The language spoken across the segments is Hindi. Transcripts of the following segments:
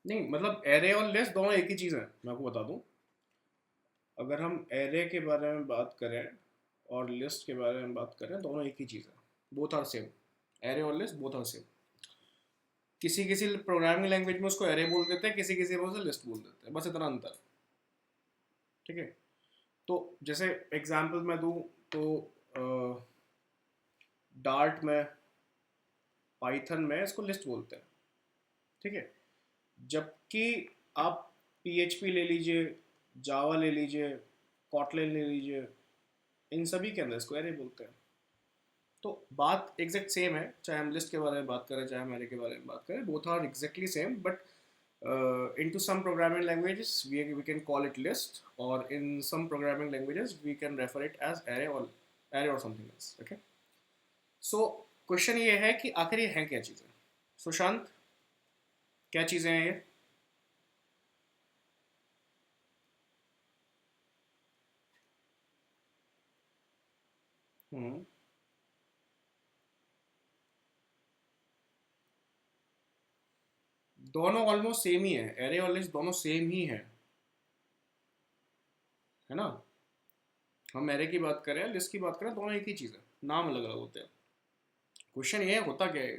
नहीं मतलब एरे और लिस्ट दोनों एक ही चीज़ है, मैं आपको बता दूं। अगर हम एरे के बारे में बात करें और लिस्ट के बारे में बात करें, दोनों एक ही चीज़ है, बोथ आर सेम। एरे और लिस्ट बोथ आर सेम। किसी किसी प्रोग्रामिंग लैंग्वेज में उसको एरे बोल देते हैं, किसी किसी में उसे लिस्ट बोल देते हैं, बस इतना अंतर है। ठीक है। तो जैसे एग्जांपल मैं दूं तो डार्ट में, पाइथन में इसको लिस्ट बोलते हैं। ठीक है। जबकि आप पीएचपी ले लीजिए, जावा ले लीजिए, कॉटलिन ले लीजिए, इन सभी के अंदर इसको एरे बोलते हैं। तो बात एग्जैक्ट सेम है, चाहे हम लिस्ट के बारे में बात करें चाहे हम एरे के बारे में बात करें, both are exactly same, but into some programming languages we can call it list, or in some programming languages we can refer it as array or something else. Okay, so question ये है कि आखिर ये है क्या चीज़ें। सुशांत, क्या चीज़ें हैं ये? हम्म। दोनों ऑलमोस्ट सेम ही है, एरे और लिस्ट दोनों सेम ही है ना। हम एरे की बात करें लिस्ट की बात करें, दोनों एक ही चीज़ है, नाम अलग अलग होते हैं। क्वेश्चन ये है होता क्या है।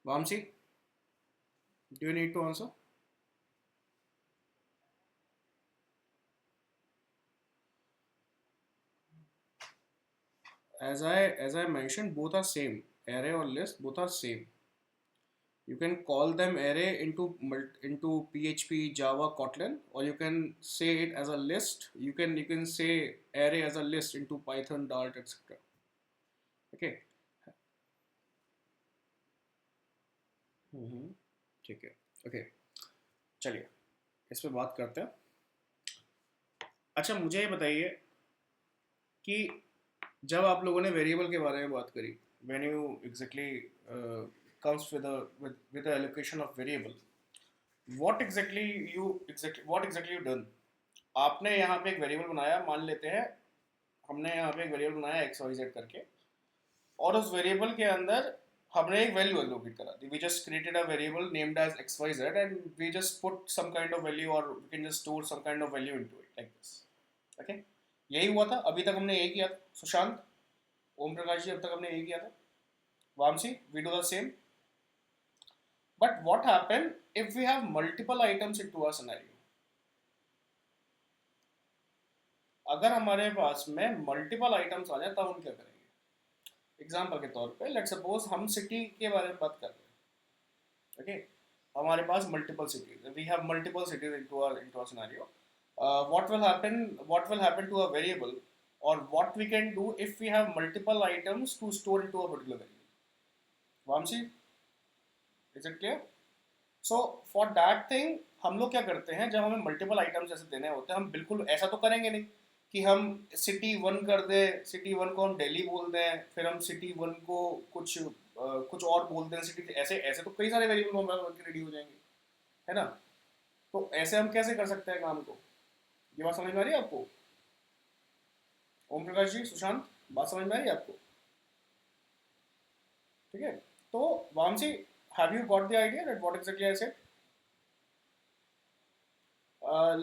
Vamsi, do you need to answer? As I mentioned, both are same. Array or list, both are same. You can call them array into PHP, Java, Kotlin, or you can say it as a list. You can say array as a list into Python, Dart, etc. Okay. हम्म। ठीक है। ओके, चलिए इस पे बात करते हैं। अच्छा मुझे ये बताइए कि जब आप लोगों ने वेरिएबल के बारे में बात करी, when you exactly comes with the allocation of variable, what exactly you done? आपने यहाँ पे एक वेरिएबल बनाया, मान लेते हैं हमने यहाँ पे एक वेरिएबल बनाया एक्स वाई जेड करके, और उस वेरिएबल के अंदर हमने एक वैल्यू एलोकेट करा दी। We just created a variable named as X Y Z and we just put some kind of value, और we can just store some kind of value into it like this. Okay, यही हुआ था, अभी तक हमने यही किया था। सुशांत, ओम प्रकाश जी, अब तक हमने यही किया था। Vamsi, we do the same. But what happen if we have multiple items into a scenario? अगर हमारे पास में मल्टीपल आइटम्स आ जाए तब हम क्या करेंगे? एग्जाम्पल के तौर पे लेट्स सपोज हम सिटी के बारे में बात कर रहे हैं। ओके, हमारे पास multiple cities, we have multiple cities into a scenario. what will happen to a variable, or what we can do if we have multiple items to store into a particular variable? Vamsi, is it clear? So for that thing हम लोग क्या करते हैं, जब हमें मल्टीपल आइटम्स ऐसे देने होते हैं, हम बिल्कुल ऐसा तो करेंगे नहीं कि हम सिटी वन कर दें, सिटी वन को हम दिल्ली बोल दें, फिर हम सिटी वन को कुछ और बोल दें सिटी, ऐसे ऐसे तो कई सारे वेरिएबल हमारे बन के रेडी हो जाएंगे, है ना। तो ऐसे हम कैसे कर सकते हैं काम को? ये बात समझ में आ रही है आपको? ओम प्रकाश जी, सुशांत, बात समझ में आ रही है आपको? ठीक है। तो Vamsi, have you got the idea that what exactly I said?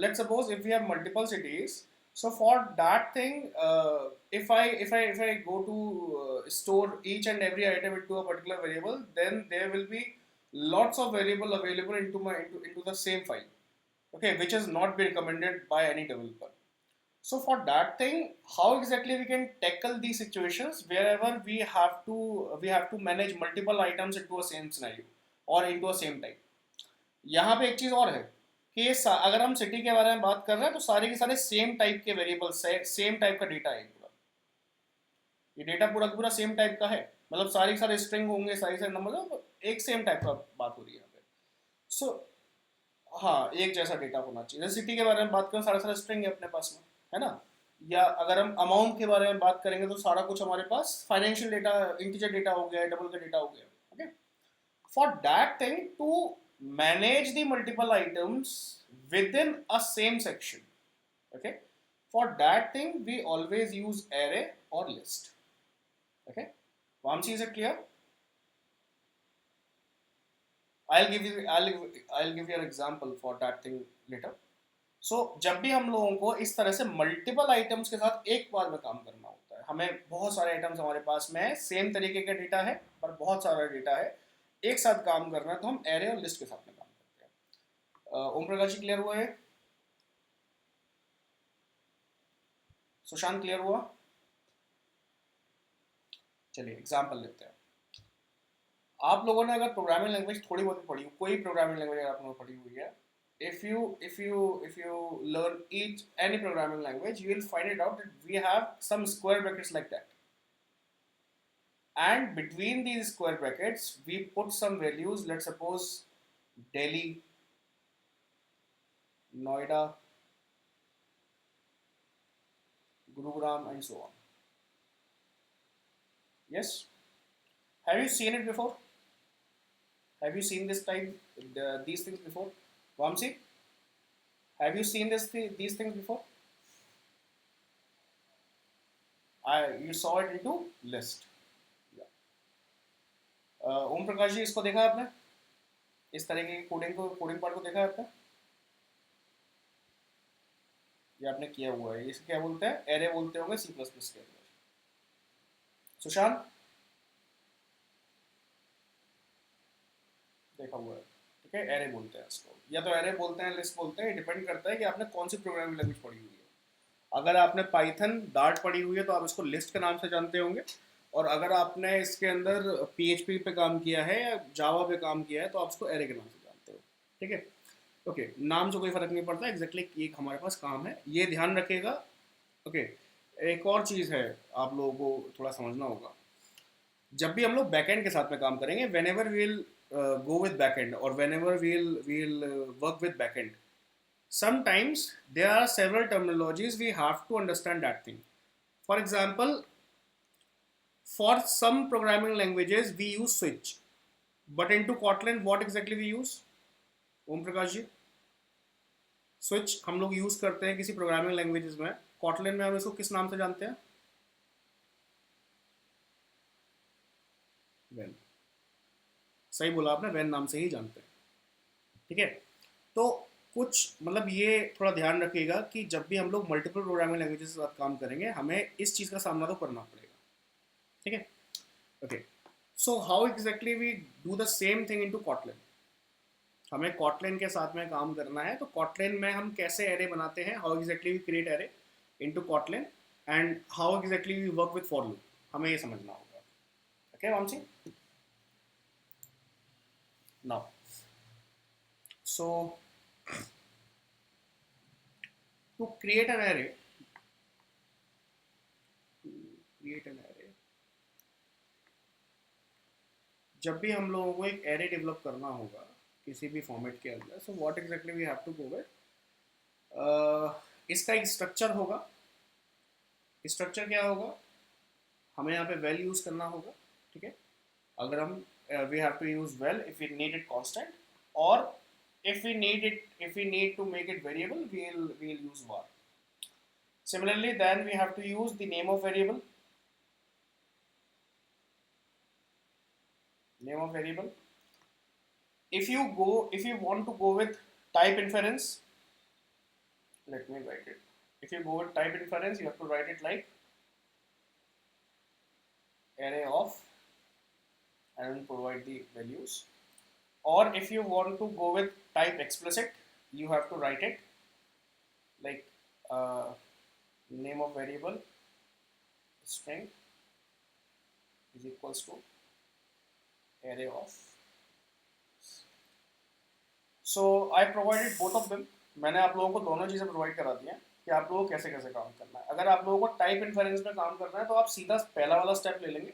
Let's suppose if we have multiple cities, so for that thing, if I go to store each and every item into a particular variable, then there will be lots of variable available into the same file, okay, which is not be recommended by any developer. So for that thing, how exactly we can tackle these situations wherever we have to manage multiple items into a same scenario or into a same type? यहाँ पे एक चीज और है कि अगर हम सिटी के बारे में बात कर रहे हैं तो सारे के सारे सेम टाइप के वेरिएबल्स है, सेम टाइप का डेटा है पूरा। ये डेटा पूरा का पूरा सेम टाइप का है, मतलब सारे के सारे स्ट्रिंग होंगे, सारे सारे नंबर, मतलब एक सेम टाइप का बात हो रही है यहाँ पे। सो हाँ, एक जैसा डेटा होना चाहिए। जैसे सिटी के बारे में बात करें, सारे सारे स्ट्रिंग है अपने पास में, है ना। या अगर हम अमाउंट के बारे में बात करेंगे तो सारा कुछ हमारे पास फाइनेंशियल डेटा, इंटीजर डेटा हो गया, डबल का डेटा हो गया। Okay, for that thing to manage the multiple items within a same section, okay, for that thing we always use array or list. Okay, Vamsi, is it clear? I'll give you an example for that thing later. सो जब भी हम लोगों को इस तरह से मल्टीपल आइटम्स के साथ एक बार में काम करना होता है, हमें बहुत सारे आइटम्स हमारे पास में है, सेम तरीके का डेटा है पर बहुत सारा डेटा है, एक साथ काम करना है, तो हम एरे और लिस्ट के साथ में काम करते हैं। ओम प्रकाश जी क्लियर हुआ है? सुशांत क्लियर हुआ? चलिए एग्जाम्पल लेते हैं। आप लोगों ने अगर प्रोग्रामिंग लैंग्वेज थोड़ी बहुत पढ़ी, कोई प्रोग्रामिंग लैंग्वेज अगर आप लोगों ने पढ़ी हुई है, if you learn each any programming language, you will find it out that we have some square brackets like that, and between these square brackets we put some values. Let's suppose Delhi, Noida, Gurugram, and so on. Yes, have you seen it before? Have you seen this type these things before? Vamsi, have you seen these things before? You saw it into list. Yeah. ओम प्रकाश जी, इसको देखा आपने? इस तरीके की कोडिंग पार्ट को देखा है आपने? ये आपने किया हुआ है। इसे क्या बोलते हैं? एरे बोलते होंगे C++ के अंदर। सुशांत देखा हुआ है, ठीक है? एरे बोलते हैं इसको, या तो एरे बोलते हैं, लिस्ट बोलते हैं, डिपेंड करता है कि आपने कौन सी प्रोग्रामिंग लैंग्वेज पढ़ी हुई है। अगर आपने पाइथन डार्ट पढ़ी हुई है तो आप इसको लिस्ट के नाम से जानते होंगे, और अगर आपने इसके अंदर PHP पे काम किया है या जावा पे काम किया है तो आप इसको एरे के नाम से जानते हो, ठीक है? ओके, नाम से कोई फर्क नहीं पड़ता, एग्जैक्टली ये हमारे पास काम है, ये ध्यान रखिएगा। ओके, एक और चीज़ है आप लोगों को थोड़ा समझना होगा। जब भी हम लोग बैकएंड के साथ में काम करेंगे, whenever we'll go with backend or whenever we'll work with backend, sometimes there are several terminologies we have to understand that thing. For example, for some programming languages we use switch, but into Kotlin what exactly we use? Om Prakash ji, switch हम लोग यूज करते हैं किसी प्रोग्रामिंग लैंग्वेजेस में, Kotlin में हम इसको किस नाम से जानते हैं? वेन। सही बोला आपने, वेन नाम से ही जानते हैं, ठीक है? तो कुछ मतलब ये थोड़ा ध्यान रखिएगा कि जब भी हम लोग मल्टीपल प्रोग्रामिंग लैंग्वेजेस के साथ काम करेंगे, हमें इस चीज़ का सामना तो करना पड़ेगा, ठीक है? Okay, so how exactly we do the same thing into Kotlin? हमें Kotlin के साथ में काम करना है, तो Kotlin में हम कैसे एरे बनाते हैं, how exactly we create array into Kotlin, and how exactly we work with for loop, हमें ये समझना होगा। Okay Vamsi, now so to create an array, जब भी हम लोगों को एक एरे डेवलप करना होगा किसी भी फॉर्मेट के अंदर, so what exactly we have to go with, इसका एक स्ट्रक्चर होगा। स्ट्रक्चर क्या होगा? हमें यहाँ पे वेल यूज करना होगा, ठीक है? अगर हम we have to use well if we need it constant, और if we need to make it variable, we'll use var. Similarly, then we have to use the name of variable. If you want to go with type inference, let me write it. If you go with type inference, you have to write it like array of, and provide the values. Or if you want to go with type explicit, you have to write it like name of variable string is equals to array of. So I provided both of them. मैंने आप लोगों को दोनों चीज़ें प्रोवाइड करा दी हैं कि आप लोगों को कैसे कैसे काम करना है। अगर आप लोगों को टाइप इन्फरेंस में काम करना है तो आप सीधा पहला वाला स्टेप ले लेंगे,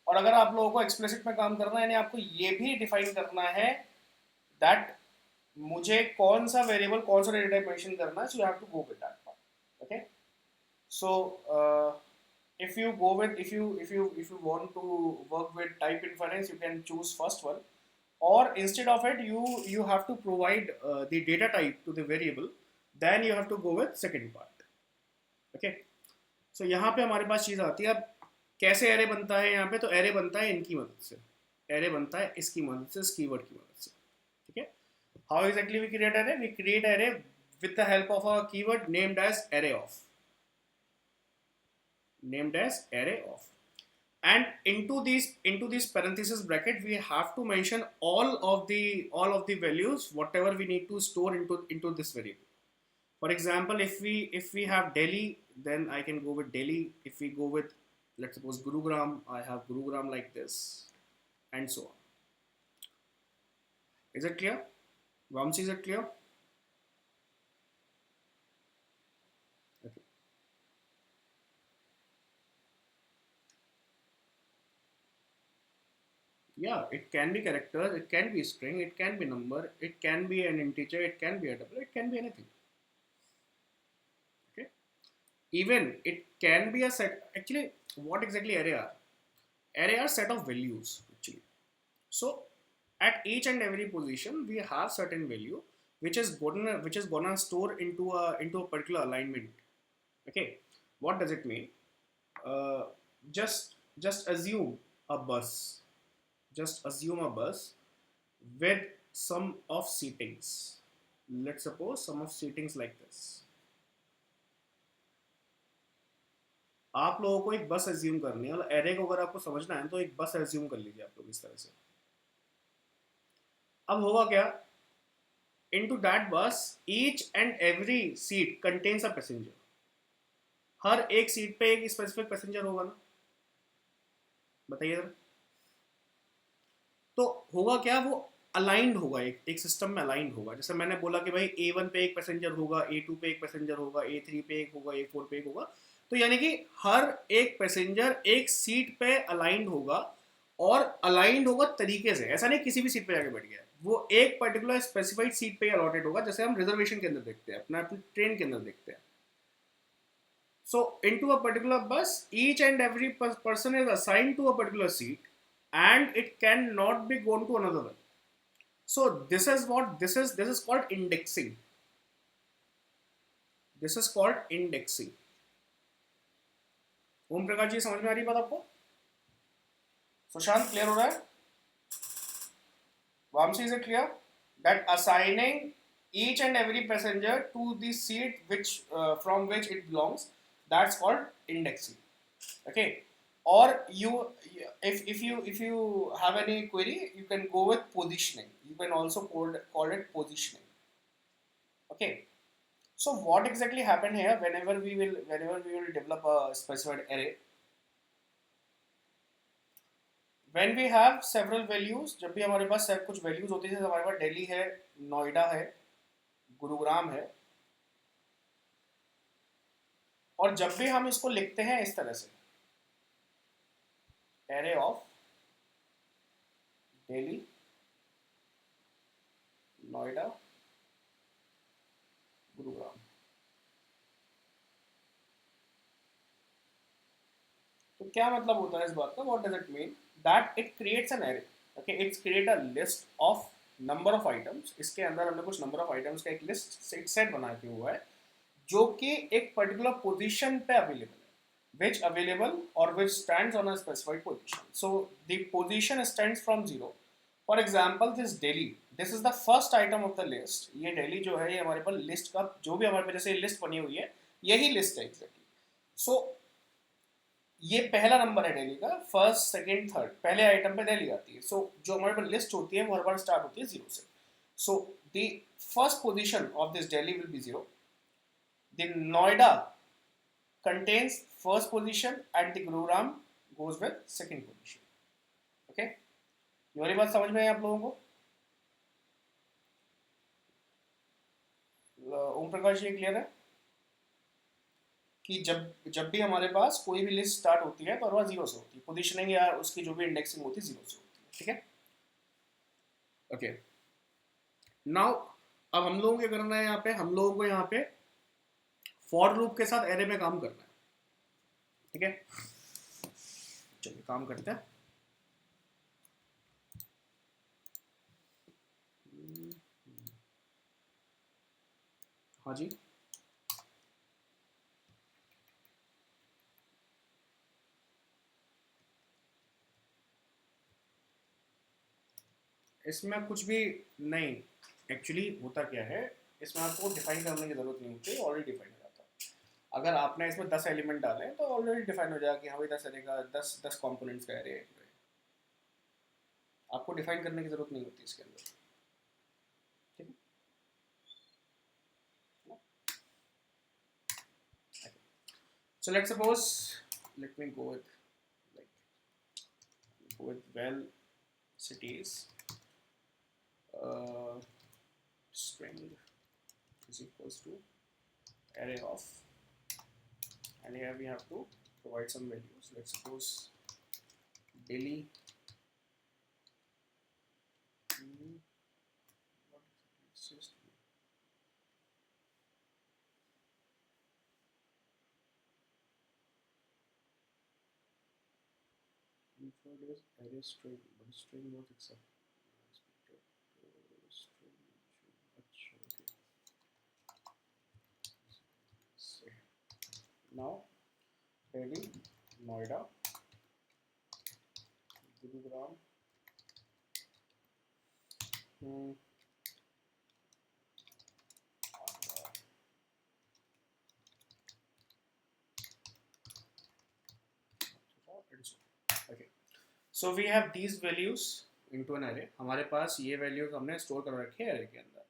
और अगर आप लोगों को एक्सप्लिसिट में काम करना है, यानी आपको ये भी डिफाइन करना है दैट मुझे कौन सा वेरिएबल, कौन सा डेटा टाइप मेंशन करना है, so you have to go with that part. Okay, so if you want to work with type inference, you can choose first one, or instead of it you have to provide the data type to the variable, then you have to go with second part। okay, so यहाँ पे हमारे पास चीज़ आती है, अब कैसे एरे बनता है यहाँ पे? तो एरे बनता है इनकी मदद से, एरे बनता है इसकी मदद से, इस कीवर्ड की मदद से। How exactly we create array? We create array with the help of a keyword named as array of. Named as array of. And into these parenthesis bracket, we have to mention all of the values, whatever we need to store into this variable. For example, if we have Delhi, then I can go with Delhi. If we go with, let's suppose, Gurugram, I have Gurugram like this, and so on. Is it clear? Vamsi, is it clear? Okay. Yeah, it can be characters, it can be string, it can be number, it can be an integer, it can be a double, it can be anything. Okay. Even it can be a set. Actually, what exactly array are? Array are set of values actually. So at each and every position, we have certain value which is gonna store into a particular alignment. Okay, what does it mean? Uh, just assume a bus. Just assume a bus with some of seatings. Let's suppose some of seatings like this. आप लोगों को एक बस एज्यूम करनी है, मतलब एरे को अगर आपको समझना है तो एक बस एज्यूम कर लीजिए आप लोग इस तरह से. अब होगा क्या? Into that bus, each and every seat contains a passenger. हर एक सीट पे एक स्पेसिफिक पैसेंजर होगा ना, बताइए जरा. तो होगा क्या, वो अलाइंड होगा, एक सिस्टम में अलाइंड होगा. जैसे मैंने बोला कि भाई A1 पे एक पैसेंजर होगा, A2 पे एक पैसेंजर होगा, A3 पे एक होगा, A4 पे एक होगा. तो यानी कि हर एक पैसेंजर एक सीट पे अलाइंड होगा, और अलाइंड होगा तरीके से. ऐसा नहीं किसी भी सीट पे जाके बैठ गया, वो एक पर्टिकुलर स्पेसिफाइड सीट पे अलॉटेड होगा, जैसे हम रिजर्वेशन के अंदर देखते हैं, अपने ट्रेन के अंदर देखते हैं. So into a particular bus, each and every person is assigned to a particular seat, and it cannot be gone to another one. So this is what this is called indexing. This is called indexing. ओम प्रकाश जी, समझ में आ रही बात आपको? सुशांत, क्लियर हो रहा है? Vamsi, is it clear that assigning each and every passenger to the seat which from which it belongs, that's called indexing. Okay. Or if you have any query, you can go with positioning. You can also call it positioning. Okay. So what exactly happened here? Whenever we will develop a specified array, when we have several values, जब भी हमारे पास कुछ values होती है, हमारे पास दिल्ली है, नोएडा है, गुरुग्राम है, और जब भी हम इसको लिखते हैं इस तरह से, array of Delhi, Noida, Gurugram, तो क्या मतलब होता है इस बात का? What does it mean? That it creates an array. Okay, it's create a list of number of items. इसके अंदर हमने कुछ number of items का एक लिस्ट, एक सेट बना के हुआ है, जो कि एक पर्टिकुलर पोजीशन पे अवेलेबल है, which available or which stands on a specified position. So the position stands from 0. For example, this Delhi, this is the first item of the list. ये Delhi जो है, ये हमारे पास लिस्ट का जो भी हमारे पास जैसे लिस्ट बनी हुई है, यही लिस्ट है exactly. So ये पहला नंबर है दिल्ली का, फर्स्ट सेकंड थर्ड, पहले आइटम पे दिल्ली आती है. सो जो हमारे पास लिस्ट होती है वो हर बार स्टार्ट होती है 0 से. So the first position of this Delhi will be 0. The Noida contains first position and the Gurugram goes with second position. Okay, ये वाली बात समझ में आई आप लोगों को? ओम प्रकाश, ये क्लियर है कि जब भी हमारे पास कोई भी लिस्ट स्टार्ट होती है तो हर बार 0 से होती है, पोजीशनिंग या उसकी जो भी इंडेक्सिंग होती है 0 से होती है. ठीक है. ओके, नाउ अब हम लोगों को क्या करना है, यहाँ पे हम लोगों को यहाँ पे फॉर लूप के साथ एरे में काम करना है. ठीक है, चलिए काम करते हैं. हाँ जी, इसमें कुछ भी नहीं, एक्चुअली होता क्या है, इसमें आपको डिफाइन करने की जरूरत नहीं होती, ऑलरेडी डिफाइन हो जाता है। अगर आपने इसमें 10 एलिमेंट डाले तो ऑलरेडी डिफाइन हो जाएगा कि हाँ भाई 10 एरे का 10 कॉम्पोनेंट्स का एरे है। आपको डिफाइन करने की जरूरत नहीं होती इसके अंदर, ठीक है। So let's suppose, let me go with well cities, string is equals to array of, and here we have to provide some values. Let's suppose Delhi. What exactly is inferred is array string, but string not accepted. String. Okay. Now Delhi, Noida, Gurugram, okay. So we have these values into an array. हमारे पास ये values हमने store कर रखे हैं array के अंदर।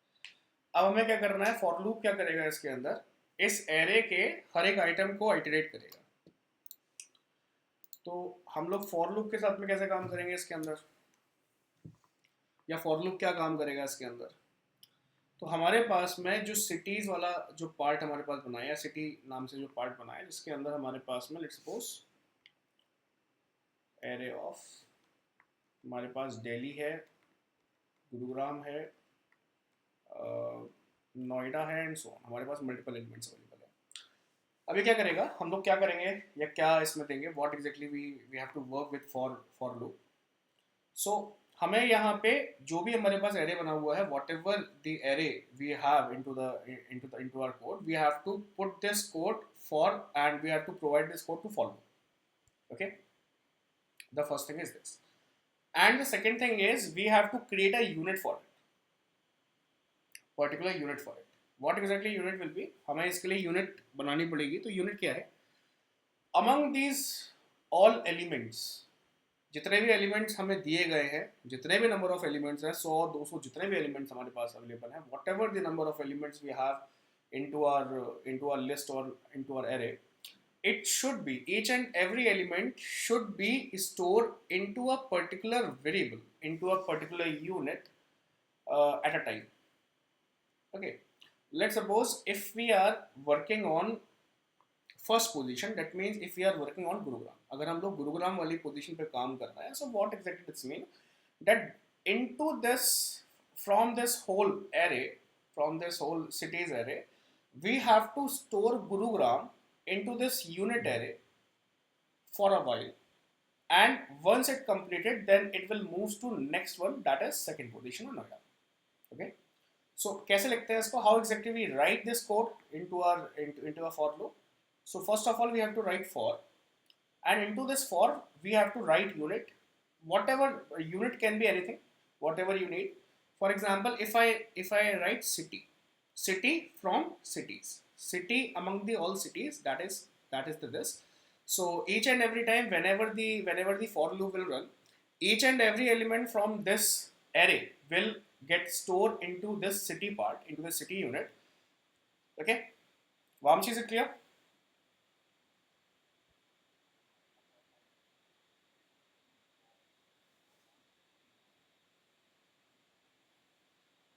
अब हमें क्या करना है, for loop क्या करेगा इसके अंदर, इस array के हर एक item को iterate करेगा। तो हम लोग for loop के साथ में कैसे काम करेंगे इसके अंदर, या for loop क्या काम करेगा इसके अंदर। तो हमारे पास में जो cities वाला जो part हमारे पास बनाया है, city नाम से जो part बनाया है, जिसके अंदर हमारे पास में let's suppose array of, हमारे पास दिल्ली है, गुरुग्राम है, नोएडा है एंड सो ऑन, हमारे पास मल्टीपल एलिमेंट्स अवेलेबल है। अभी क्या करेगा, हम लोग क्या करेंगे या क्या इसमें देंगे, what exactly we have to work with for loop. So हमें यहाँ पे जो भी हमारे पास एरे बना हुआ है, whatever the array we have into our code, we have to put this code for and we have to provide this code to for loop. Okay, the first thing is this, and the second thing is we have to create a unit for it, particular unit for it. What exactly unit will be, हमें इसके लिए unit बनानी पड़ेगी। तो unit क्या है, among these all elements, जितने भी elements हमें दिए गए हैं, जितने भी number of elements हैं, 100 200 जितने भी elements हमारे पास available हैं, whatever the number of elements we have into our list or into our array, it should be, each and every element should be stored into a particular variable, into a particular unit at a time. Okay, let's suppose if we are working on first position, that means if we are working on Gurugram, अगर हम लोग गुरुग्राम वाली पोजीशन पे काम कर रहे हैं, so what exactly this mean, that into this, from this whole array, from this whole cities array, we have to store Gurugram into this unit array for a while, and once it completed, then it will move to next one, that is second position on Noida. Okay, so कैसे लिखते हैं इसको, how exactly we write this code into a for loop. So first of all we have to write for, and into this for we have to write unit, whatever unit can be anything, whatever you need. For example, if I write city from cities, city among the all cities, that is this. So each and every time, whenever the for loop will run, each and every element from this array will get stored into this city part, into the city unit. Okay, Vamshi, is it clear?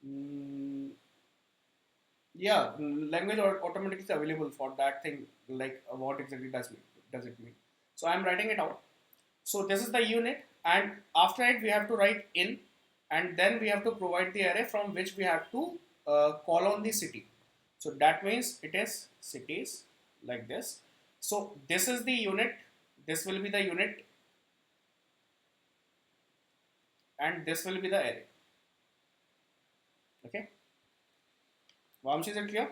Mm, yeah, language automatically is available for that thing, like what exactly does it mean. So I'm writing it out. So this is the unit, and after it we have to write in, and then we have to provide the array from which we have to call on the city. So that means it is cities, like this. So this is the unit, this will be the unit, and this will be the array. Okay, Vamshi, is it clear?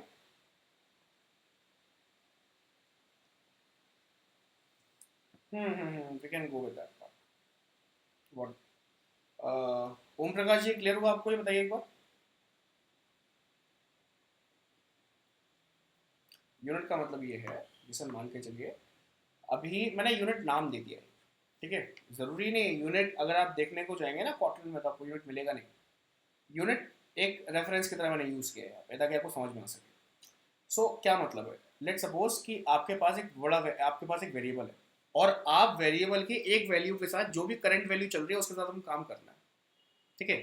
We can go with that part. What? Om Prakash ji, clear हुआ आपको, ये बताइए एक बार। यूनिट का मतलब ये है, जैसे मान के चलिए अभी मैंने यूनिट नाम दे दिया है, ठीक है। ज़रूरी नहीं यूनिट, अगर आप देखने को जाएंगे ना कॉटन में तो आपको यूनिट मिलेगा नहीं। यूनिट एक रेफरेंस की तरह मैंने यूज़ किया है यहाँ पे ताकि आपको समझ में आ सके। सो क्या मतलब है, लेट सपोज कि आपके पास एक आपके पास एक वेरिएबल है और आप वेरिएबल की एक वैल्यू के साथ जो भी करंट वैल्यू चल रही है उसके साथ हम काम करना है, ठीक है।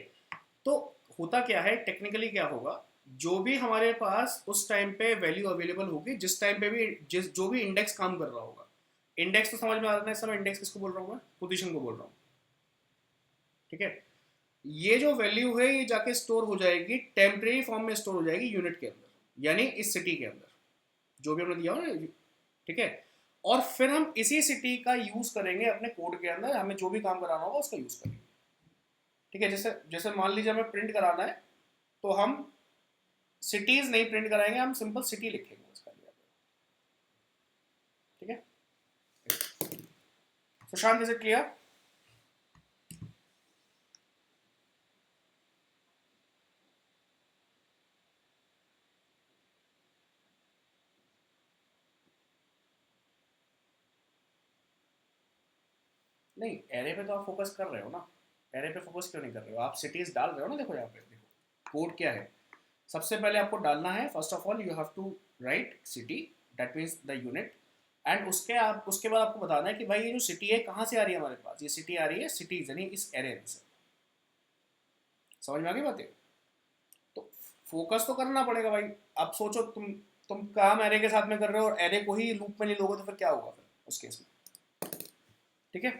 तो होता क्या है, टेक्निकली क्या होगा, जो भी हमारे पास उस टाइम पे वैल्यू अवेलेबल होगी, जिस टाइम पे भी जिस जो भी इंडेक्स काम कर रहा होगा, इंडेक्स तो समझ में आ रहा है इस समय, इंडेक्स किसको बोल रहा हूँ मैं, पोजीशन को बोल रहा हूँ, ठीक है। ये जो वैल्यू है ये जाके स्टोर हो जाएगी, टेम्परेरी फॉर्म में स्टोर हो जाएगी यूनिट के अंदर, यानी इस सिटी के अंदर जो भी हमने दिया हो ना, ठीक है। और फिर हम इसी सिटी का यूज करेंगे अपने कोड के अंदर, हमें जो भी काम कराना होगा उसका यूज करेंगे, ठीक है। जैसे जैसे मान लीजिए हमें प्रिंट कराना है तो हम सिटीज नहीं प्रिंट कराएंगे, हम सिंपल सिटी लिखेंगे उसका लिया, ठीक है। Sushant, is it clear? नहीं, एरे पे तो आप फोकस कर रहे हो ना, एरे पे फोकस क्यों नहीं कर रहे हो, आप सिटीज डाल रहे हो ना। देखो यहाँ पे देखो कोड क्या है, सबसे पहले आपको डालना है, first of all you have to write city, that means the unit. And उसके बाद आपको बताना है कि भाई ये जो सिटी है कहाँ से आ रही है हमारे पास, ये सिटी आ रही है सिटीज यानी इस एरे से। समझ में आ गई बातें? तो फोकस तो करना पड़ेगा भाई। अब सोचो तुम काम एरे के साथ में कर रहे हो और एरे को ही लूप में नहीं लोगे तो फिर क्या होगा फिर उस केस में, ठीक है।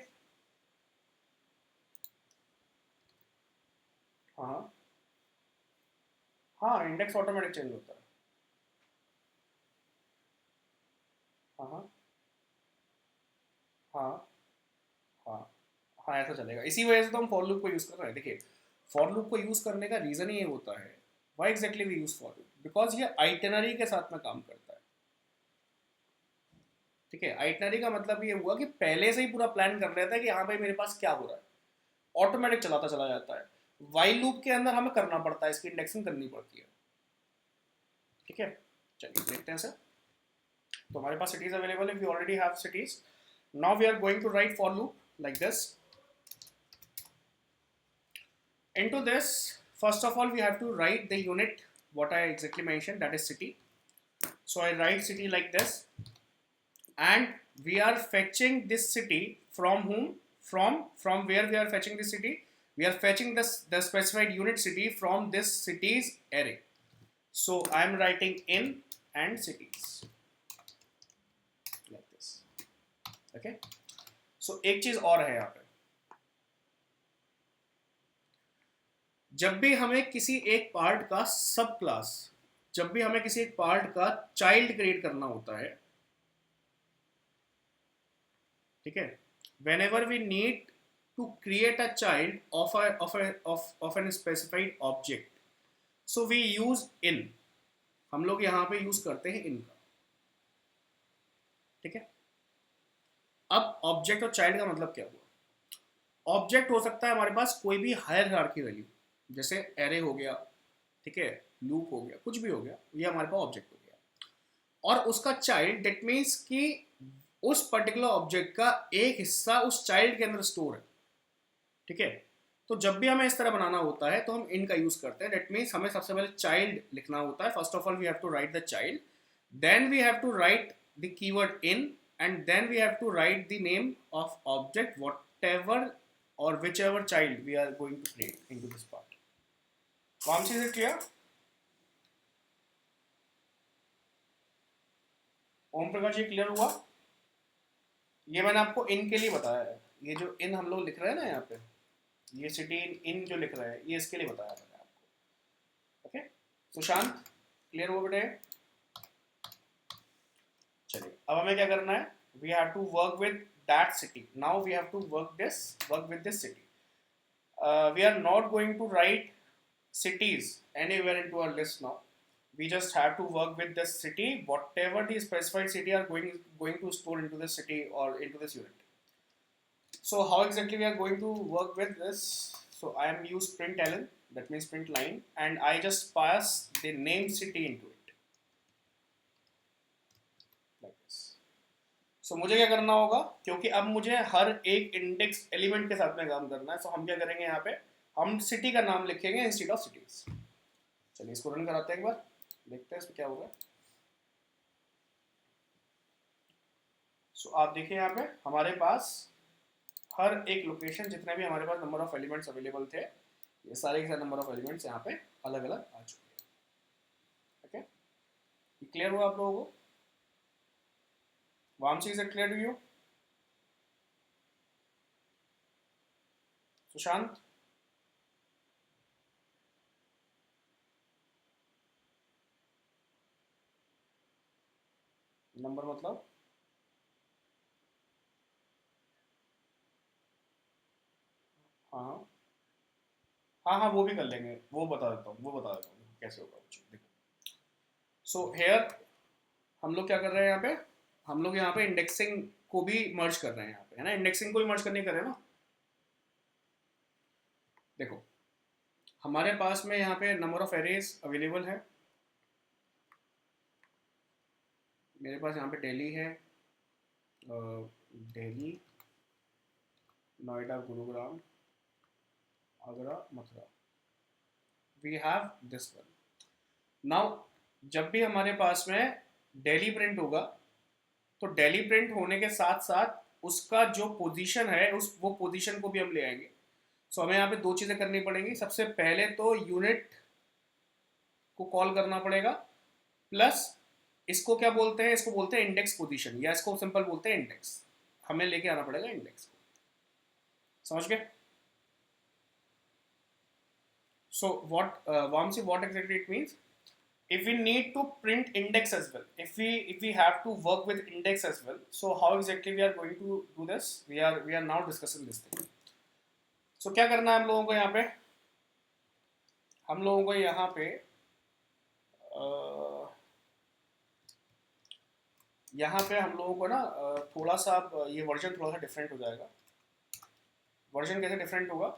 हाँ हाँ, इंडेक्स ऑटोमेटिक चेंज होता है। हाँ हाँ हाँ हाँ हाँ, ऐसा चलेगा, इसी वजह से तो हम फॉर लूप को यूज कर रहे हैं। देखिए, फॉर लूप को यूज करने का रीजन ही ये होता है, why exactly we use for loop, because ये आइटनरी के साथ में काम करता है, ठीक है। आइटनरी का मतलब ये हुआ कि पहले से ही पूरा प्लान कर लेता है कि हाँ भाई मेरे पास क्या हो रहा है, ऑटोमेटिक चलाता चला जाता है। वाइल लूप के अंदर हमें करना पड़ता है, इसकी इंडेक्सिंग करनी पड़ती है, ठीक है। चलिए देखते हैं सर। तो हमारे पास सिटीज अवेलेबल है, we already have cities. Now we are going to write for loop like this. Into this, first of all, we have to write the unit, what I exactly mentioned, that is city. So I write city like this, and we are fetching this city from whom? From where we are fetching this city? We are fetching the specified unit city from this cities array. So I am writing in and cities like this. Okay. So एक चीज और है यहाँ पे, जब भी हमें किसी एक पार्ट का सब क्लास, जब भी हमें किसी एक पार्ट का चाइल्ड क्रिएट करना होता है, ठीक है, whenever we need to create a child of an specified object, so we use in, हम लोग यहाँ पे यूज करते हैं इन का, ठीक है। अब ऑब्जेक्ट और चाइल्ड का मतलब क्या हुआ, ऑब्जेक्ट हो सकता है हमारे पास कोई भी हायरार्की वैल्यू, जैसे एरे हो गया, ठीक है, लूप हो गया, कुछ भी हो गया, ये हमारे पास ऑब्जेक्ट हो गया। और उसका चाइल्ड, दैट मीन्स कि उस पर्टिकुलर ऑब्जेक्ट का एक हिस्सा उस चाइल्ड के अंदर स्टोर है, ठीक है। तो जब भी हमें इस तरह बनाना होता है तो हम इन का यूज करते हैं, दैट मीन्स हमें सबसे पहले चाइल्ड लिखना होता है। First of all we have to write the child, then we have to write the keyword in, and then we have to write the name of object whatever or whichever child we are going to create into this part. Vamsi, is it clear? Om Prakash, ये क्लियर हुआ? ये मैंने आपको इन के लिए बताया है, ये जो इन हम लोग लिख रहे हैं ना यहाँ पे, ये सिटी इन जो लिख रहे हैं ये इसके लिए बताया मैंने आपको, ओके। सुशांत, क्लियर हुआ बेटे? चलिए अब हमें क्या करना है, we have to work with that city, now we have to work with this city. We are not going to write cities anywhere into our list now. We just have to work with this city, whatever the specified city are going to store into this city or into this unit. So how exactly we are going to work with this? So I am use println, that means print line, and I just pass the name city into it. सो मुझे क्या करना होगा, क्योंकि अब मुझे हर एक इंडेक्स एलिमेंट के साथ में काम करना है, सो हम क्या करेंगे यहाँ पे, हम सिटी का नाम लिखेंगे इंस्टेड ऑफ सिटीज। चलिए इसको रन कराते हैं एक बार, देखते हैं इसमें क्या होगा। सो आप देखिए यहाँ पे हमारे पास हर एक लोकेशन, जितने भी हमारे पास नंबर ऑफ एलिमेंट्स अवेलेबल थे, ये सारे के सारे नंबर ऑफ एलिमेंट्स यहाँ पे अलग अलग आ चुके हैं। ओके, ये क्लियर हुआ आप लोगों को? Vamsi, is it clear to you? Sushant? Number मतलब? हाँ हाँ हाँ हाँ, वो भी कर लेंगे, वो बता देता हूँ, वो बता देता हूँ कैसे होगा। देखो, सो हेयर हम लोग क्या कर रहे हैं यहाँ पे, हम लोग यहाँ पे इंडेक्सिंग को भी मर्ज कर रहे हैं यहाँ पे, है ना, इंडेक्सिंग को भी मर्ज करने कर रहे हैं ना। देखो हमारे पास में यहाँ पे नंबर ऑफ एरेज अवेलेबल है, मेरे पास यहाँ पे दिल्ली है, Delhi, Noida, Gurugram, Agra, Mathura, we have this one. नाउ जब भी हमारे पास में दिल्ली प्रिंट होगा, तो दिल्ली प्रिंट होने के साथ साथ उसका जो पोजीशन है, उस वो पोजीशन को भी हम ले आएंगे। सो हमें यहाँ पे दो चीज़ें करनी पड़ेंगी। सबसे पहले तो यूनिट को कॉल करना पड़ेगा, प्लस इसको क्या बोलते हैं, इसको बोलते हैं इंडेक्स पोजीशन, या इसको सिंपल बोलते हैं इंडेक्स। हमें लेके आना पड़ेगा इंडेक्स को, समझ गए? So what Vamsi, what exactly it means, if we need to print index as well, if we have to work with index as well, so how exactly we are going to do this, we are now discussing this thing. So क्या करना है हम लोगों को यहाँ पे, हम लोगों को यहाँ पे हम लोगों को ना थोड़ा सा ये वर्जन थोड़ा सा डिफरेंट हो जाएगा। वर्जन कैसे डिफरेंट होगा,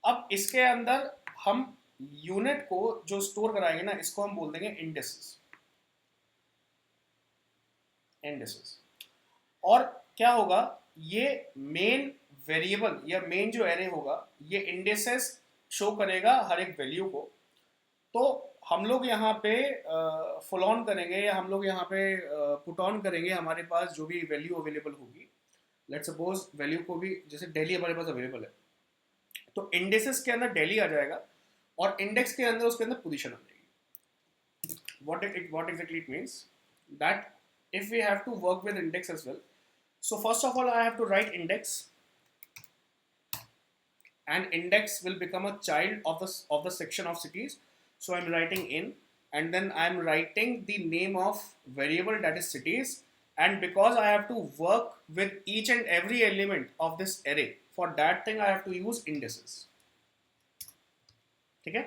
अब इसके अंदर हम यूनिट को जो स्टोर कराएंगे ना, इसको हम बोल देंगे इंडेसेस। इंडेसेस, और क्या होगा, ये मेन वेरिएबल या मेन जो एरे होगा, ये इंडेसेस शो करेगा हर एक वैल्यू को। तो हम लोग यहाँ पे फुल ऑन करेंगे, या हम लोग यहाँ पे पुट ऑन करेंगे हमारे पास जो भी वैल्यू अवेलेबल होगी। लेट्स सपोज वैल्यू को भी, जैसे दिल्ली हमारे पास अवेलेबल है, तो इंडेसेस के अंदर दिल्ली आ जाएगा, और इंडेक्स के अंदर उसके अंदर पोजीशन आ जाएगी। what exactly it means that if we have to work with index as well, so first of all I have to write index, and index will become a child of the section of cities. So I'm writing in, and then I'm writing the name of variable, that is cities, and because I have to work with each and every element of this array, for that thing I have to use indices। ठीक है,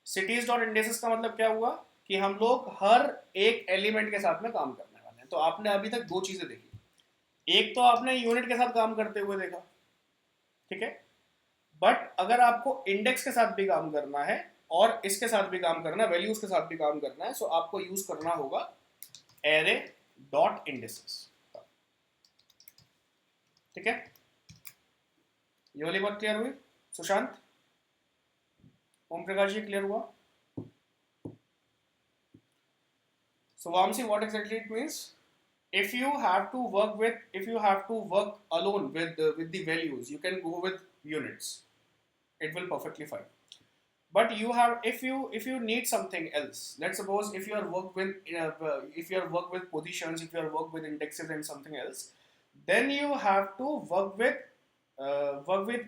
सिटीज डॉट इंडेसेस का मतलब क्या हुआ कि हम लोग हर एक एलिमेंट के साथ में काम करने वाले हैं। तो आपने अभी तक दो चीजें देखी, एक तो आपने यूनिट के साथ काम करते हुए देखा, ठीक है, बट अगर आपको इंडेक्स के साथ भी काम करना है और इसके साथ भी काम करना है, वैल्यूज के साथ भी काम करना है, सो आपको यूज करना होगा एरे डॉट इंडेसेस। ठीक है, ये वाली बात क्लियर हुई? सुशांत, ओम प्रकाश जी, क्लियर हुआ? So Vamsi, what exactly it means? If you have to work alone with the values, you can go with units. It will perfectly fine. But you have, if you need something else, let's suppose if you are work with positions, if you are work with indexes and something else, then you have to work with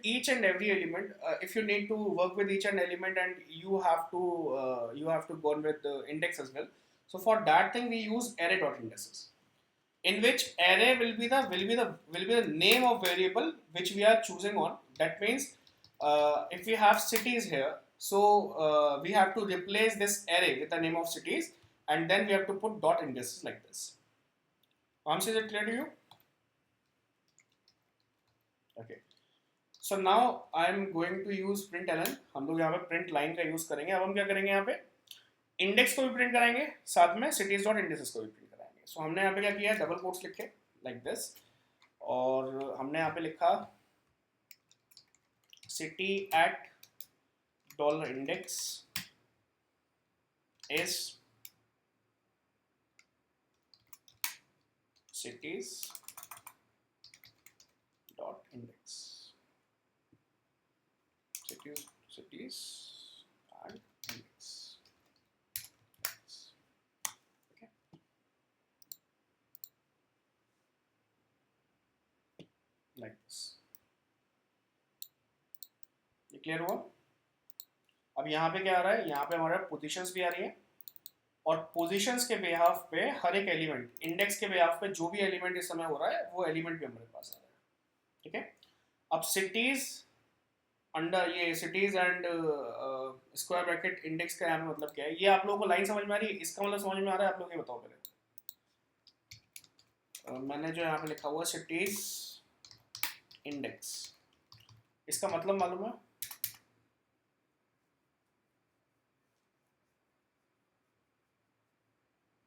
each and every element. If you need to work with each and element, and you have to go on with the index as well. So for that thing we use array dot indices, in which array will be the name of variable which we are choosing on. That means if we have cities here, so we have to replace this array with the name of cities, and then we have to put dot indices like this. Is it clear to you? Okay. So now I am going to use println। हम लोग यहाँ पे print line का यूज करेंगे। अब हम क्या करेंगे यहाँ पे, इंडेक्स को भी प्रिंट कराएंगे, साथ में सिटीज डॉट इंडेक्सेस को भी प्रिंट कराएंगे। सो हमने यहाँ पे क्या किया है, डबल कोट्स लिखे लाइक दिस, और हमने यहाँ पे लिखा city at dollar index is cities dot index, cities and index, okay, like this। ये क्लियर हुआ? अब यहाँ पे क्या आ रहा है, यहाँ पे हमारे पोजीशंस भी आ रही है, और पोजीशंस के बेहाफ पे हर एक एलिमेंट, इंडेक्स के बेहाफ पे जो भी एलिमेंट इस समय हो रहा है वो एलिमेंट भी हमारे पास आ रहा है, ठीक है। अब सिटीज अंडर ये cities and square bracket index का यहाँ पे मतलब क्या है, ये आप लोगों को लाइन समझ में आ रही है? इसका मतलब समझ में आ रहा है आप लोग, ये बताओ पहले। मैंने जो यहाँ पे लिखा हुआ सिटीज इंडेक्स, इसका मतलब मालूम है?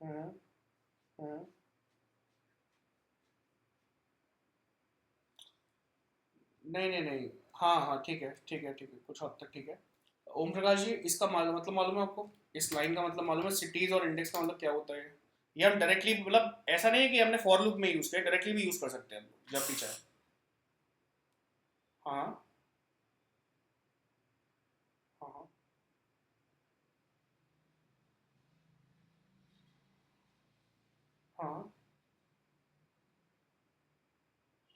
हम्म हम्म नहीं नहीं नहीं, हाँ हाँ ठीक है ठीक है ठीक है, कुछ हद तक ठीक है। ओम प्रकाश जी, इसका मतलब मालूम है आपको? इस लाइन का मतलब मालूम है? सिटीज और इंडेक्स का मतलब क्या होता है? ये हम डायरेक्टली, मतलब ऐसा नहीं है कि हमने फॉर लूप में यूज किया, डायरेक्टली भी यूज कर सकते हैं हम लोग जब भी चाहे। हाँ हाँ हाँ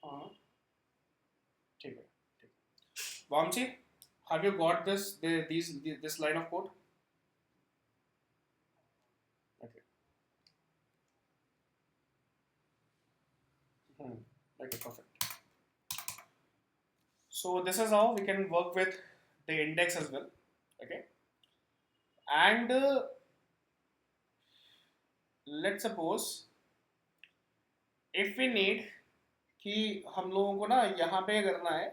हाँ, ठीक है ठीक है। Vamsi, have you got this line of code? Okay, okay perfect. So this is how we can work with the index as well, okay? And let's suppose if we need कि हम लोगों को ना यहाँ पे करना है,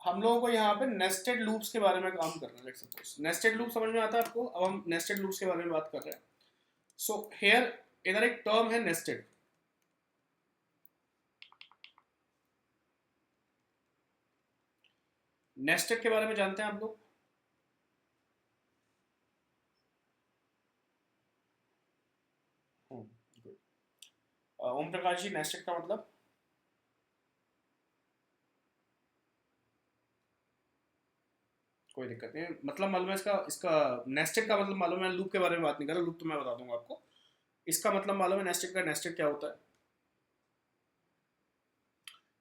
हम लोगों को यहाँ पे नेस्टेड लूप्स के बारे में काम करना है। लेट्स सपोज नेस्टेड लूप समझ में आता है आपको? अब हम नेस्टेड लूप्स के बारे में बात कर रहे हैं। सो हेयर इधर एक टर्म है नेस्टेड, नेस्टेड के बारे में जानते हैं आप लोग? गुड। ओम प्रकाश जी, नेस्टेड का मतलब? कोई दिक्कत नहीं, मतलब मालूम है इसका? इसका नेस्टेड का मतलब मालूम है? लूप के बारे में बात नहीं कर रहा, लूप तो मैं बता दूंगा आपको। इसका मतलब मालूम है नेस्टेड का? नेस्टेड क्या होता है?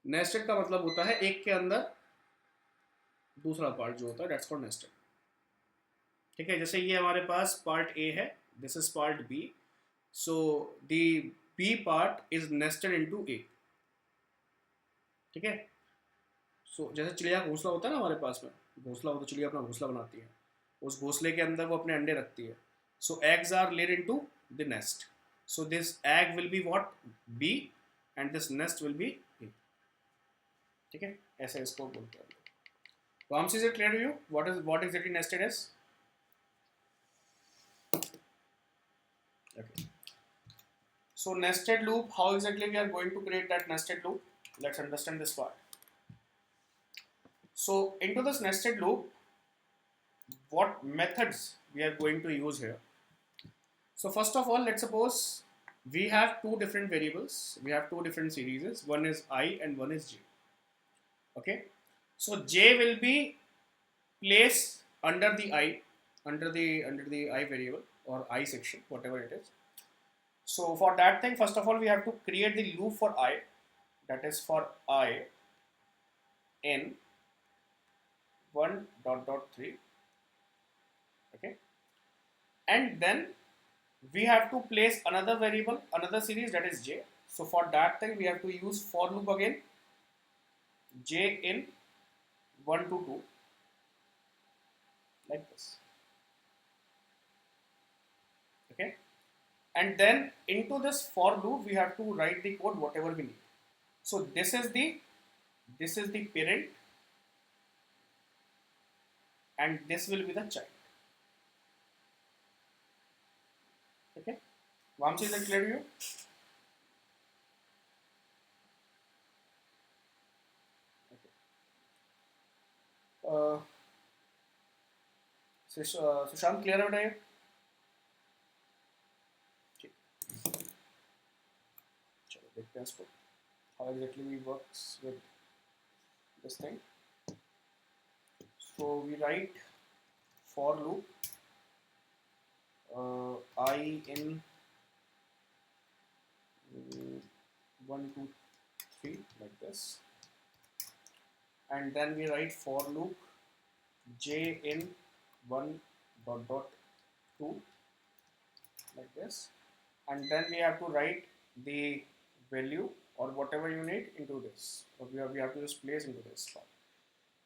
नेस्टेड का मतलब होता है एक के अंदर दूसरा पार्ट जो होता है, दैट्स कॉल्ड नेस्टेड। ठीक है, जैसे ये हमारे पास पार्ट ए है, this is part B, so the B part is nested into A. ठीक है, सो जैसे चिड़िया का घोंसला होता है ना हमारे पास में, घोंसला हो तो चिड़िया अपना घोंसला बनाती है, उस घोंसले के अंदर वो अपने अंडे रखती है। So eggs are laid into the nest, so this egg will be what, B, and this nest will be A. ठीक है, ऐसे इसको बोलते हैं। Vamsi, is it clear to you what exactly nested is? Okay. So nested loop, how exactly we are going to create that nested loop? Let's understand this part. So into this nested loop, what methods we are going to use here? So first of all, let's suppose we have two different variables. We have two different series. One is I and one is j. Okay. So j will be placed under the I, under the I variable or I section, whatever it is. So for that thing, first of all, we have to create the loop for I, that is for I in 1.3. Okay, and then we have to place another variable, another series, that is j. So for that thing, we have to use for loop again, j in 1 to 2, like this. Okay, and then into this for loop we have to write the code whatever we need. So this is the parent and this will be the child. Vamsi, is that clear to you? Uh, Sushant, clear out है? Okay. चलो देखते हैं इसको. How exactly we works with this thing. So we write for loop I in 1, 2, 3 like this, and then we write for loop j in 1 dot dot 2 like this, and then we have to write the value or whatever you need into this, or we have to just place into this part.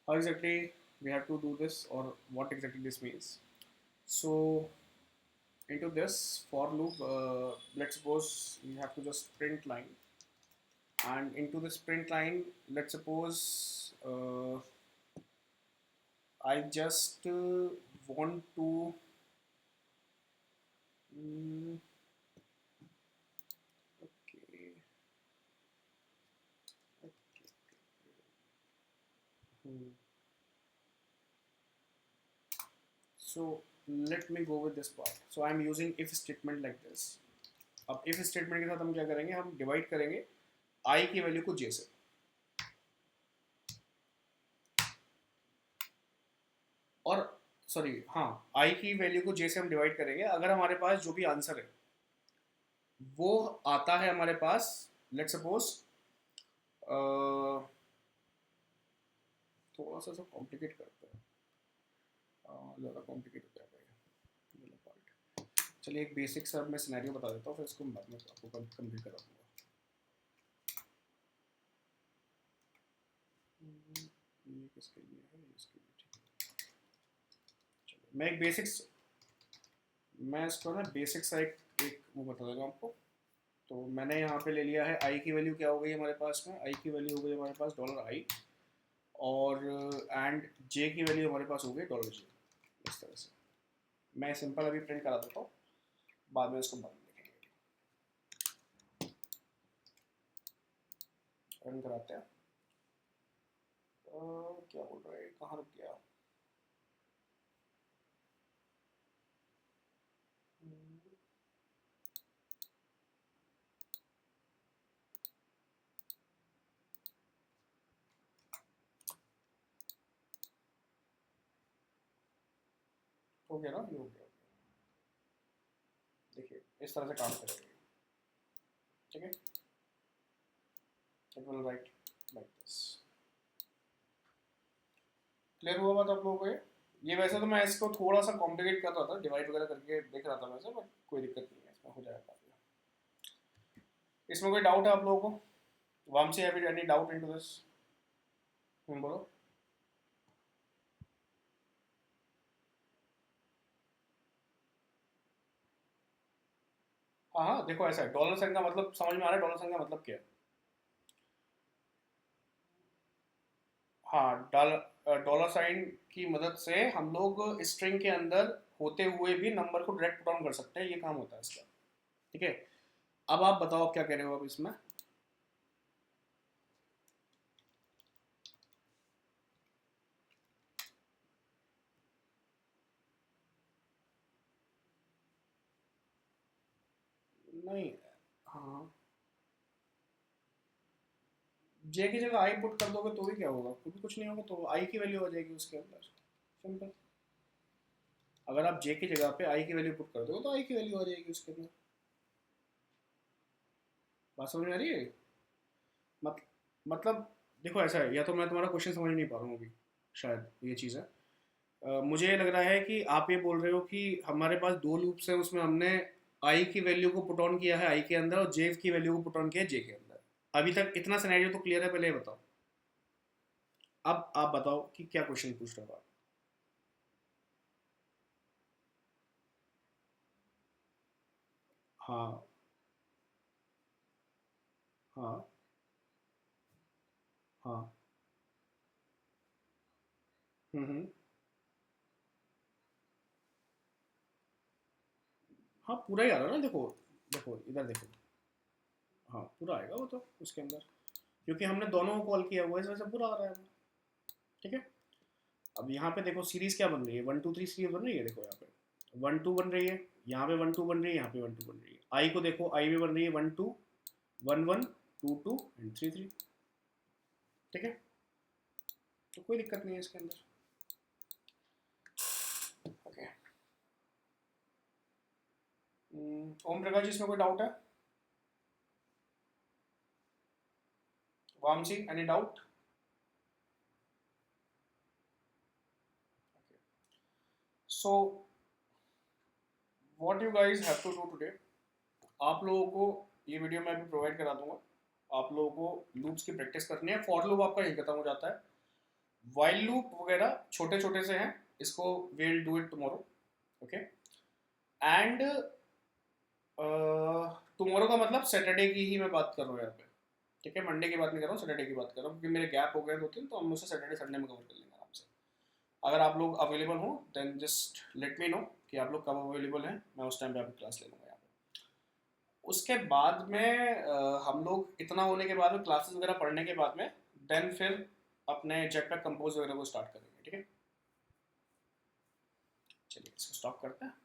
How exactly we have to do this, or what exactly this means? So into this for loop, let's suppose you have to just print line, and into this print line, let's suppose I just want to okay, okay. So let me go with this part. So I am using if statement like this. अब if statement के साथ हम क्या करेंगे, हम डिवाइड करेंगे I की वैल्यू को j से, और सॉरी हाँ I की वैल्यू को j से हम डिवाइड करेंगे. अगर हमारे पास जो भी आंसर है वो आता है हमारे पास, लेट्स सपोज थोड़ा सा कॉम्प्लिकेट करते हैं, ज़्यादा कॉम्प्लिकेट हो जाएगा ये वाला पार्ट. चलिए एक बेसिक सा मैं सिनेरियो बता देता हूँ, फिर इसको बाद में आपको कंप्लीट करा दूँगा. ये किसके लिए है, इसके लिए. ठीक है, चलो मैं इसको ना बेसिक सा एक वो बता देगा आपको. तो मैंने यहाँ पे ले लिया है आई की वैल्यू क्या हो गई हमारे पास में, आई की वैल्यू हो गई हमारे पास $i, और एंड जे की वैल्यू हमारे पास हो गई $j. इस तरह से मैं सिंपल अभी प्रिंट करा देता हूँ, बाद में इसको बाद में देखेंगे. रन कराते हैं. क्या बोल रहा है, कहाँ रुक गया. हो गया ना, ये हो गया. देखिए इस तरह से काम करेंगे. ठीक है, it will write like this. Clear हुआ बात आप लोगों को ये वैसे तो मैं इसको थोड़ा सा कॉम्प्लिकेट कर रहा था, डिवाइड वगैरह करके देख रहा था वैसे, बट कोई दिक्कत नहीं है, इसमें हो जाएगा काफी. इसमें कोई डाउट है आप लोगों को? Vamsi, have you any doubt into this? बोलो. हाँ हाँ, देखो ऐसा है, डॉलर साइन का मतलब समझ में आ रहा है, डॉलर साइन का मतलब क्या है? हाँ, डॉलर साइन की मदद से हम लोग स्ट्रिंग के अंदर होते हुए भी नंबर को डायरेक्ट पुट ऑन कर सकते हैं, ये काम होता है इसका. ठीक है, अब आप बताओ आप क्या कह रहे हो अब इसमें. नहीं, हाँ, जे की जगह आई पुट कर दोगे तो भी क्या होगा, कुछ नहीं होगा, तो आई की वैल्यू आ जाएगी उसके अंदर. सिंपल. अगर आप जे की जगह पे आई की वैल्यू पुट कर दो तो आई की वैल्यू आ जाएगी उसके अंदर. बात समझ में आ रही है? मत, मतलब देखो ऐसा है, या तो मैं तुम्हारा क्वेश्चन समझ नहीं पा रहा हूँ अभी, शायद ये चीज़ है. मुझे ये लग रहा है कि आप ये बोल रहे हो कि हमारे पास दो लूप्स हैं, उसमें हमने आई की वैल्यू को पुट ऑन किया है आई के अंदर, और जे की वैल्यू को पुट ऑन किया है जे के अंदर. अभी तक इतना सिनेरियो तो क्लियर है, पहले ये बताओ. अब आप बताओ कि क्या क्वेश्चन पूछ रहे हो आप. हाँ हाँ हाँ. हम्म. हाँ पूरा ही आ रहा है ना, देखो देखो इधर देखो, हाँ पूरा आएगा वो तो उसके अंदर, क्योंकि हमने दोनों को कॉल किया हुआ है इस वजह से पूरा आ रहा है। ठीक है, अब यहाँ पे देखो सीरीज क्या बन रही है, 1 2 3 सीरीज बन रही है, देखो यहाँ पे 1 2 बन रही है, यहाँ पे 1 2 बन रही है, यहाँ पे 1 2 बन रही है। आई को देखो, आई में बन रही है 1 2 1 1 2 2 एंड 3 3। ठीक है, तो कोई दिक्कत नहीं है इसके अंदर। ओके, ओम प्रकाश जी इसमें कोई डाउट है? Vamsi any doubt? So what you guys have to do today, आप लोगों को ये वीडियो मैं अभी प्रोवाइड करा दूंगा। आप लोगों को लूप्स की प्रैक्टिस करनी है। फॉर लूप आपका यही खत्म हो जाता है, वाइल लूप वगैरह छोटे छोटे से हैं, इसको will do it tomorrow. Okay, and tomorrow का मतलब सैटरडे की ही मैं बात कर रहा हूँ यहाँ पे। ठीक है, मंडे की बात नहीं कर रहा हूँ, सैटरडे की बात कर रहा हूँ, क्योंकि मेरे गैप हो गए 2 3, तो हम उसे सैटरडे संडे में कवर कर लेंगे आराम से। अगर आप लोग अवेलेबल हो then just let me know कि आप लोग कब अवेलेबल हैं, मैं उस टाइम पे आपकी क्लास ले लूँगा यहाँ पे। उसके बाद में हम लोग इतना होने के बाद में, क्लासेस वगैरह पढ़ने के बाद में, देन फिर अपने जेटपैक कंपोज वगैरह को स्टार्ट करेंगे। ठीक है, चलिए इसको स्टॉप करते हैं।